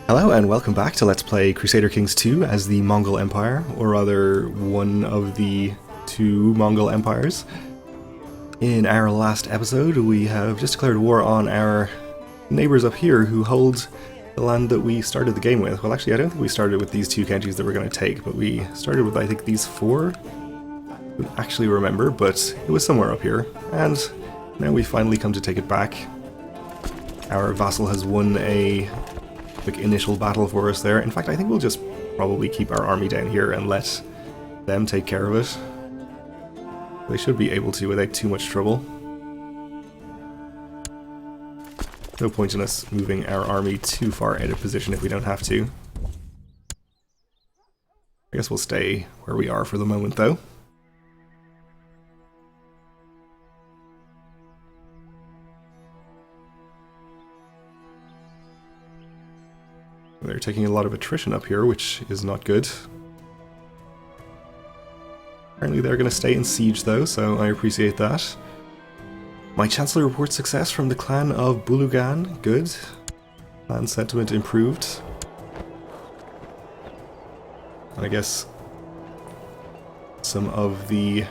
Hello and welcome back to Let's Play Crusader Kings 2 as the Mongol Empire, or rather one of the two Mongol empires. In our last episode we have just declared war on our neighbours up here who hold the land that we started the game with. Well, actually I don't think we started with these two counties that we're going to take, but we started with I think these four. I don't actually remember, but it was somewhere up here, and now we finally come to take it back. Our vassal has won a quick initial battle for us there. In fact, I think we'll just probably keep our army down here and let them take care of it. They should be able to without too much trouble. No point in us moving our army too far out of position if we don't have to. I guess we'll stay where we are for the moment though. They're taking a lot of attrition up here, which is not good. Apparently they're going to stay in siege though, so I appreciate that. My Chancellor reports success from the clan of Bulugan. Good. Clan sentiment improved. And I guess some of the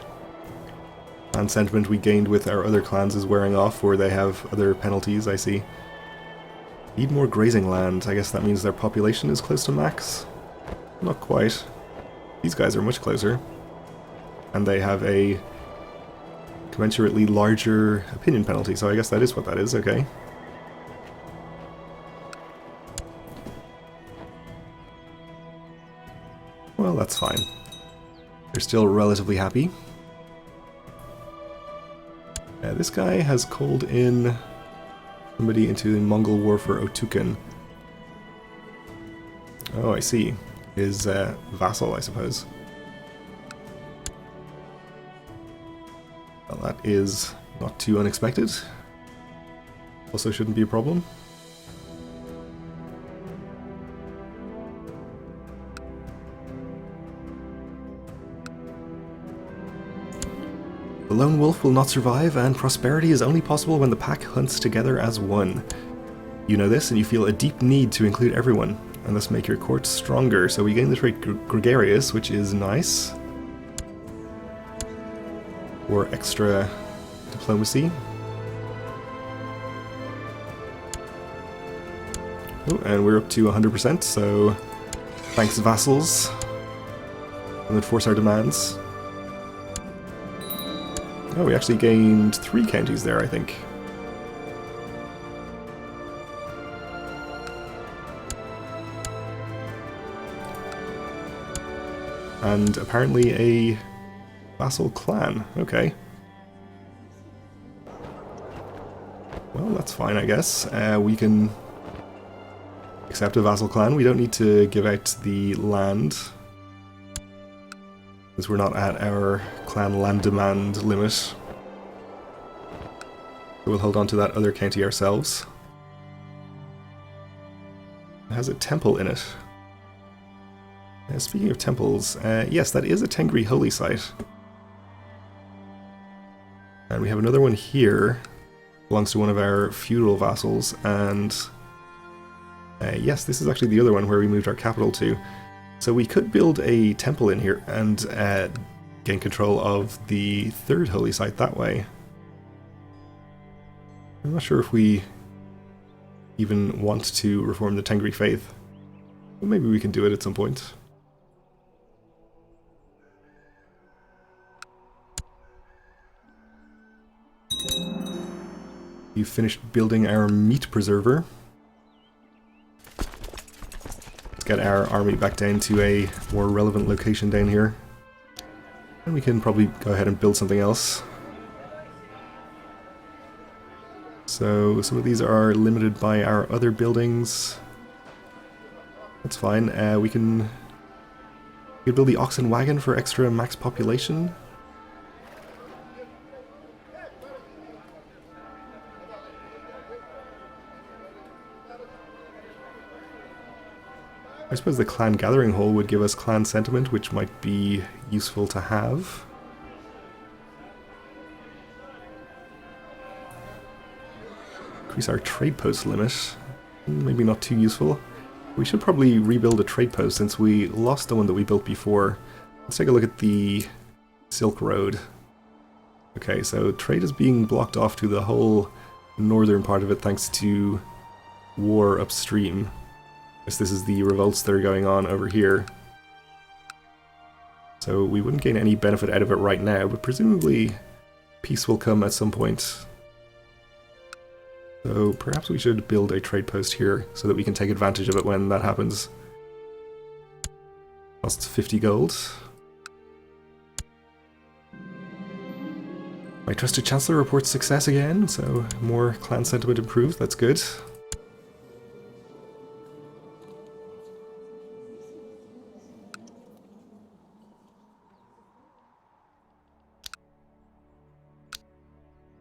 clan sentiment we gained with our other clans is wearing off, or they have other penalties, I see. Need more grazing land. I guess that means their population is close to max. Not quite. These guys are much closer. And they have a commensurately larger opinion penalty, so I guess that is what that is, okay. Well, that's fine. They're still relatively happy. This guy has called in somebody into the Mongol war for Otuken. Oh, I see. His vassal, I suppose. Well, that is not too unexpected. Also shouldn't be a problem. The lone wolf will not survive, and prosperity is only possible when the pack hunts together as one. You know this, and you feel a deep need to include everyone, and thus make your court stronger. So we gain the trait Gregarious, which is nice. Or extra diplomacy. Oh, and we're up to 100%, so thanks vassals. And enforce our demands. Oh, we actually gained 3 counties there, I think. And apparently a vassal clan. Okay. Well, that's fine, I guess. We can accept a vassal clan. We don't need to give out the land, because we're not at our clan land demand limit. So we'll hold on to that other county ourselves. It has a temple in it. Speaking of temples, yes, that is a Tengri holy site. And we have another one here. Belongs to one of our feudal vassals, and yes, this is actually the other one where we moved our capital to. So we could build a temple in here and gain control of the third holy site that way. I'm not sure if we even want to reform the Tengri faith, but maybe we can do it at some point. We've finished building our meat preserver. Get our army back down to a more relevant location down here. And we can probably go ahead and build something else. So some of these are limited by our other buildings. That's fine. We can build the oxen wagon for extra max population. I suppose the clan gathering hall would give us clan sentiment, which might be useful to have. Increase our trade post limit. Maybe not too useful. We should probably rebuild a trade post since we lost the one that we built before. Let's take a look at the Silk Road. Okay, so trade is being blocked off to the whole northern part of it thanks to war upstream. Guess this is the revolts that are going on over here. So we wouldn't gain any benefit out of it right now, but presumably peace will come at some point. So perhaps we should build a trade post here so that we can take advantage of it when that happens. Costs 50 gold. My trusted chancellor reports success again, so more clan sentiment improved, that's good.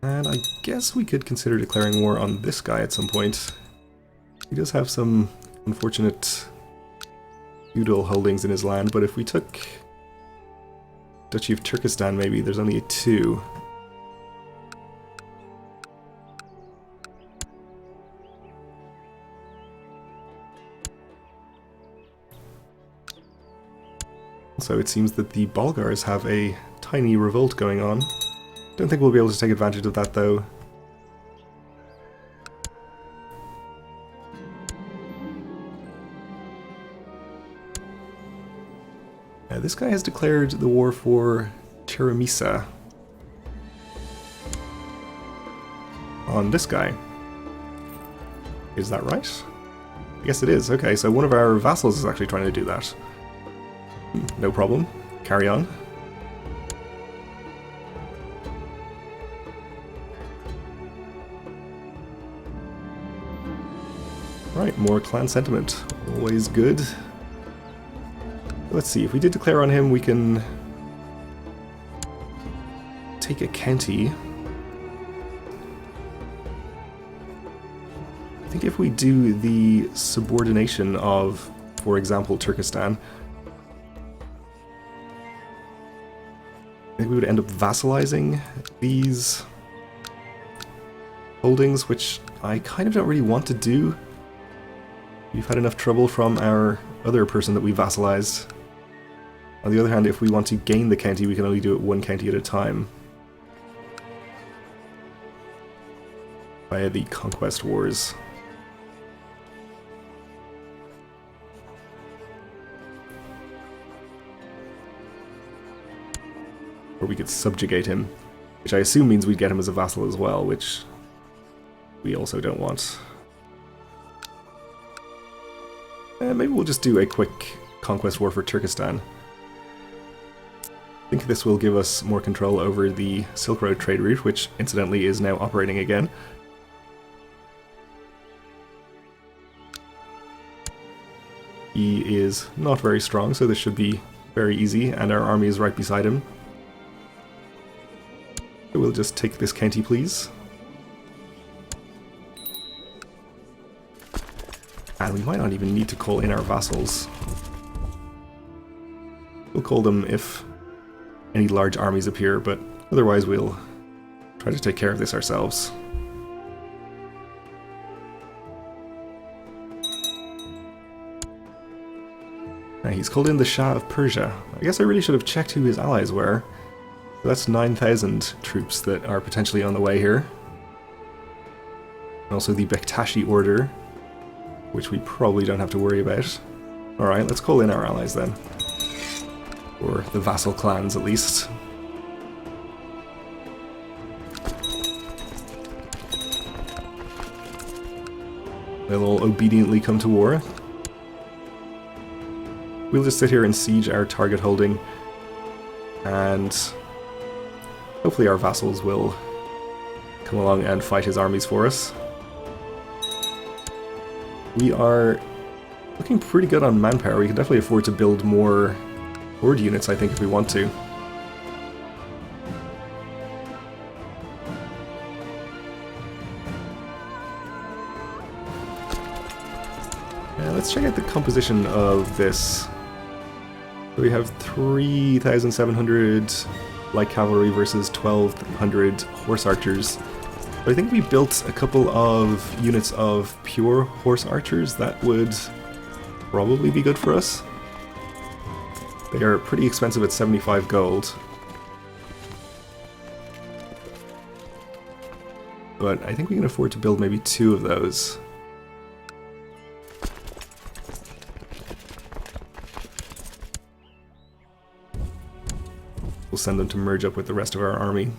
And I guess we could consider declaring war on this guy at some point. He does have some unfortunate feudal holdings in his land, but if we took Duchy of Turkestan maybe, there's only 2. So it seems that the Bulgars have a tiny revolt going on. Don't think we'll be able to take advantage of that though. Now, this guy has declared the war for Tiramisu. On this guy. Is that right? I guess it is. Okay, so one of our vassals is actually trying to do that. No problem. Carry on. Right, more clan sentiment. Always good. Let's see, if we did declare on him, we can take a county. I think if we do the subordination of, for example, Turkestan, I think we would end up vassalizing these holdings, which I kind of don't really want to do. We've had enough trouble from our other person that we vassalized. On the other hand, if we want to gain the county, we can only do it one county at a time. Via the conquest wars. Or we could subjugate him, which I assume means we'd get him as a vassal as well, which we also don't want. Maybe we'll just do a quick conquest war for Turkestan. I think this will give us more control over the Silk Road trade route, which incidentally is now operating again. He is not very strong, so this should be very easy, and our army is right beside him. So we'll just take this county, please. And we might not even need to call in our vassals. We'll call them if any large armies appear, but otherwise we'll try to take care of this ourselves. Now he's called in the Shah of Persia. I guess I really should have checked who his allies were. So that's 9,000 troops that are potentially on the way here. And also the Bektashi Order, which we probably don't have to worry about. Alright, let's call in our allies then. Or the vassal clans, at least. They'll all obediently come to war. We'll just sit here and siege our target holding, and hopefully our vassals will come along and fight his armies for us. We are looking pretty good on manpower. We can definitely afford to build more horde units, I think, if we want to. Now let's check out the composition of this. So we have 3,700 light cavalry versus 1,200 horse archers. But I think we built a couple of units of pure horse archers that would probably be good for us. They are pretty expensive at 75 gold. But I think we can afford to build maybe 2 of those. We'll send them to merge up with the rest of our army.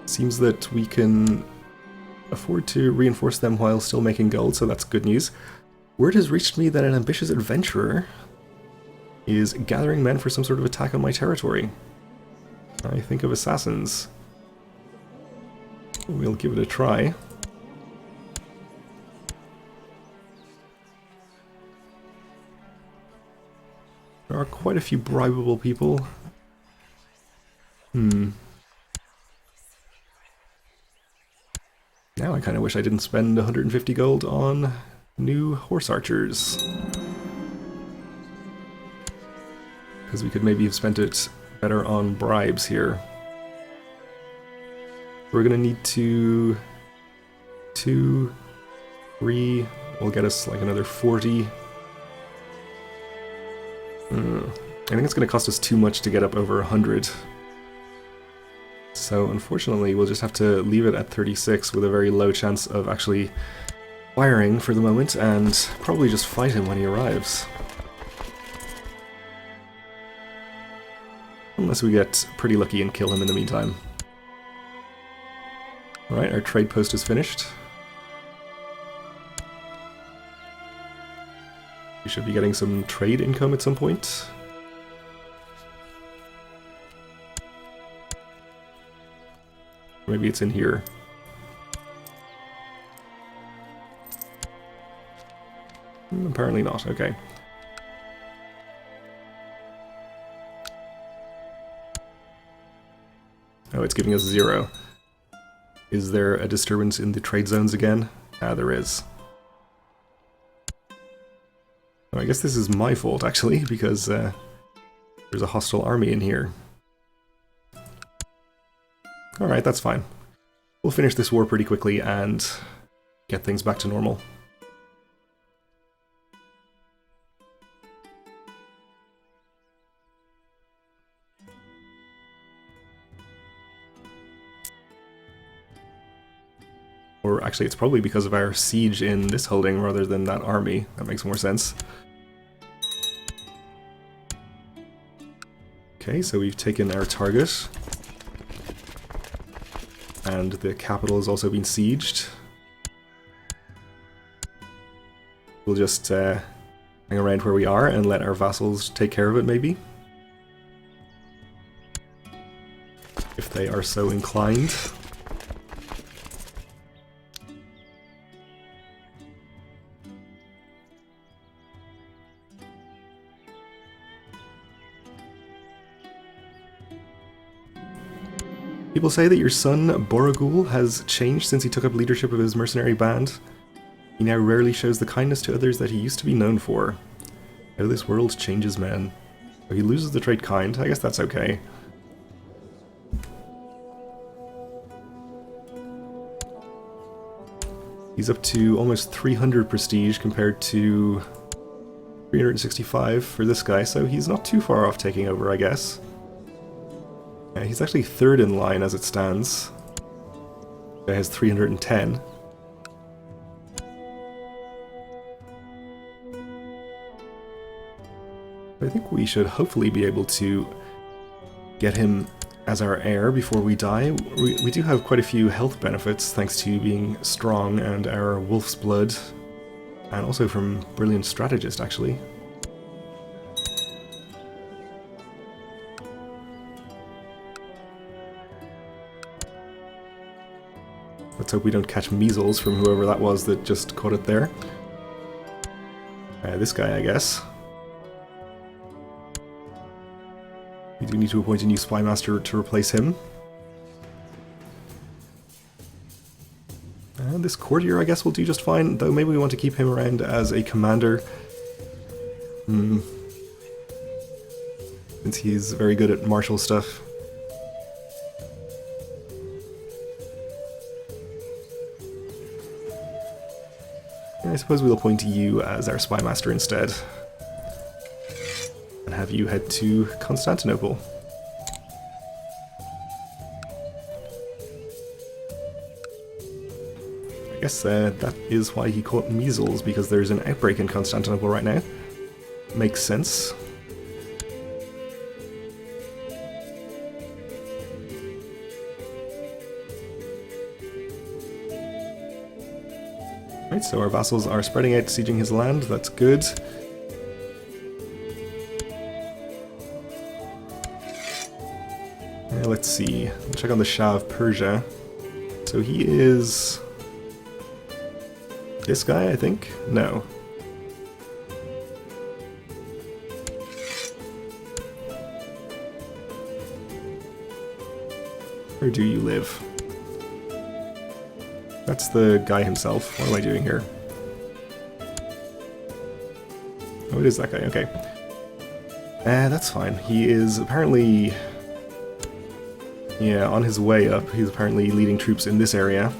Seems that we can afford to reinforce them while still making gold, so that's good news. Word has reached me that an ambitious adventurer is gathering men for some sort of attack on my territory. I think of assassins. We'll give it a try. There are quite a few bribable people. Now I kind of wish I didn't spend 150 gold on new horse archers. Because we could maybe have spent it better on bribes here. We're gonna need 2, 3, will get us like another 40. I think it's gonna cost us too much to get up over 100. So unfortunately we'll just have to leave it at 36 with a very low chance of actually firing for the moment, and probably just fight him when he arrives. Unless we get pretty lucky and kill him in the meantime. Alright, our trade post is finished. We should be getting some trade income at some point. Maybe it's in here. Apparently not, okay. Oh, it's giving us 0. Is there a disturbance in the trade zones again? Ah, there is. Oh, I guess this is my fault, actually, because there's a hostile army in here. Alright, that's fine. We'll finish this war pretty quickly and get things back to normal. Or actually, it's probably because of our siege in this holding rather than that army. That makes more sense. Okay, so we've taken our target. And the capital has also been sieged. We'll just hang around where we are and let our vassals take care of it, maybe. If they are so inclined. People say that your son, Borogul, has changed since he took up leadership of his mercenary band. He now rarely shows the kindness to others that he used to be known for. How this world changes men. So he loses the trait kind. I guess that's okay. He's up to almost 300 prestige compared to 365 for this guy, so he's not too far off taking over, I guess. He's actually 3rd in line as it stands. Guy has 310. I think we should hopefully be able to get him as our heir before we die. We do have quite a few health benefits thanks to being strong and our wolf's blood, and also from brilliant strategist, actually. Let's hope we don't catch measles from whoever that was that just caught it there. This guy, I guess. We do need to appoint a new spy master to replace him. And this courtier, I guess, will do just fine, though maybe we want to keep him around as a commander. Since he's very good at martial stuff. I suppose we'll appoint you as our spy master instead. And have you head to Constantinople. I guess that is why he caught measles, because there's an outbreak in Constantinople right now. Makes sense. Right, so our vassals are spreading out, sieging his land. That's good. Let's see. Check on the Shah of Persia. So he is this guy, I think? No. Where do you live? That's the guy himself. What am I doing here? Oh, it is that guy. Okay. That's fine. He is apparently... yeah, on his way up. He's apparently leading troops in this area.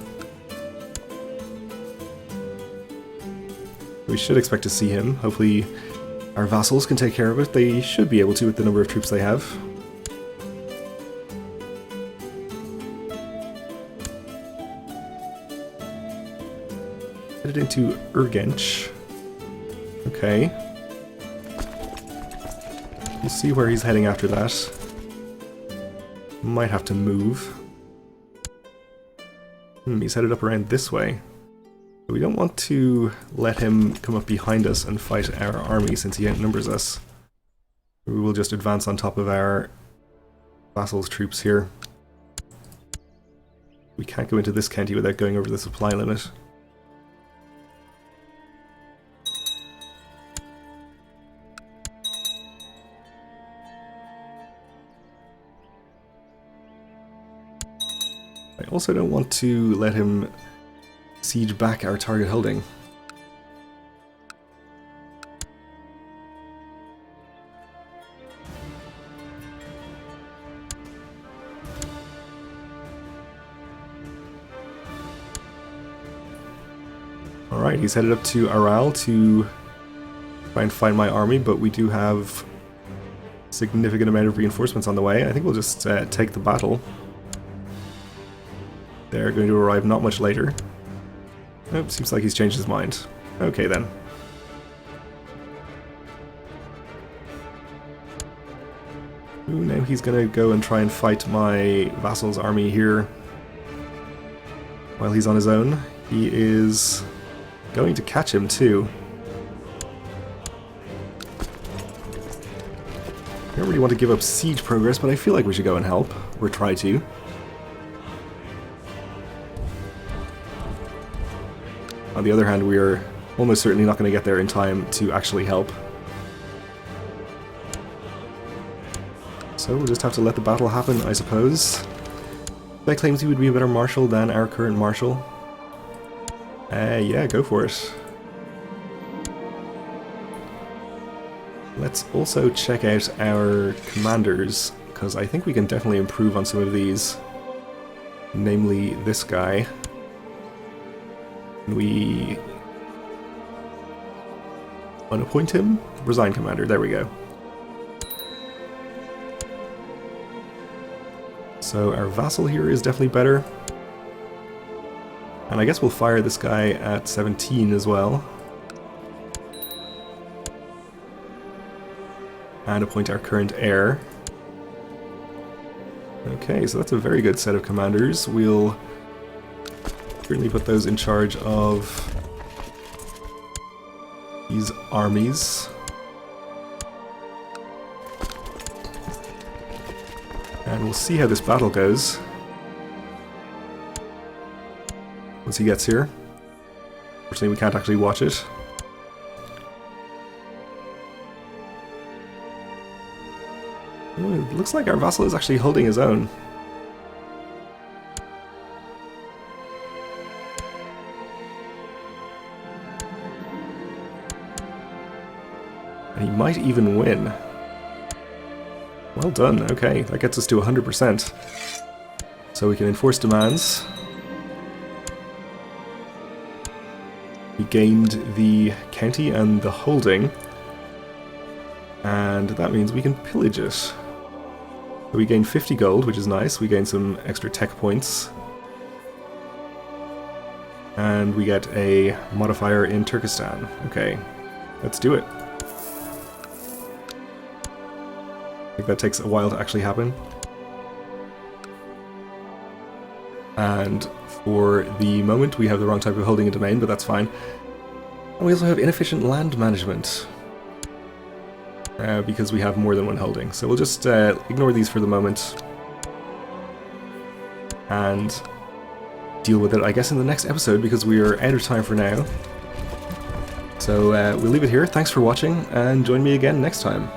We should expect to see him. Hopefully our vassals can take care of it. They should be able to with the number of troops they have. Headed into Urgench. Okay. We'll see where he's heading after that. Might have to move. He's headed up around this way. We don't want to let him come up behind us and fight our army since he outnumbers us. We will just advance on top of our vassals' troops here. We can't go into this county without going over the supply limit. I also don't want to let him siege back our target holding. Alright, he's headed up to Aral to try and find my army, but we do have a significant amount of reinforcements on the way. I think we'll just take the battle. They're going to arrive not much later. Nope, seems like he's changed his mind. Okay then. Ooh, now he's gonna go and try and fight my vassal's army here while he's on his own. He is going to catch him too. I don't really want to give up siege progress, but I feel like we should go and help, or try to. On the other hand, we are almost certainly not going to get there in time to actually help. So we'll just have to let the battle happen, I suppose. That claims he would be a better marshal than our current marshal. Yeah, go for it. Let's also check out our commanders, because I think we can definitely improve on some of these. Namely, this guy. We unappoint him? Resign commander, there we go. So our vassal here is definitely better. And I guess we'll fire this guy at 17 as well. And appoint our current heir. Okay, so that's a very good set of commanders. We'll certainly put those in charge of these armies. And we'll see how this battle goes once he gets here. Unfortunately, we can't actually watch it. Ooh, it looks like our vassal is actually holding his own. And he might even win. Well done, okay, that gets us to 100%. So we can enforce demands. Be gained the county and the holding, and that means we can pillage it. So we gain 50 gold, which is nice. We gain some extra tech points. And we get a modifier in Turkestan. Okay, let's do it. I think that takes a while to actually happen. And for the moment, we have the wrong type of holding a domain, but that's fine. And we also have inefficient land management, because we have more than one holding. So we'll just ignore these for the moment and deal with it, I guess, in the next episode, because we are out of time for now. So we'll leave it here. Thanks for watching, and join me again next time.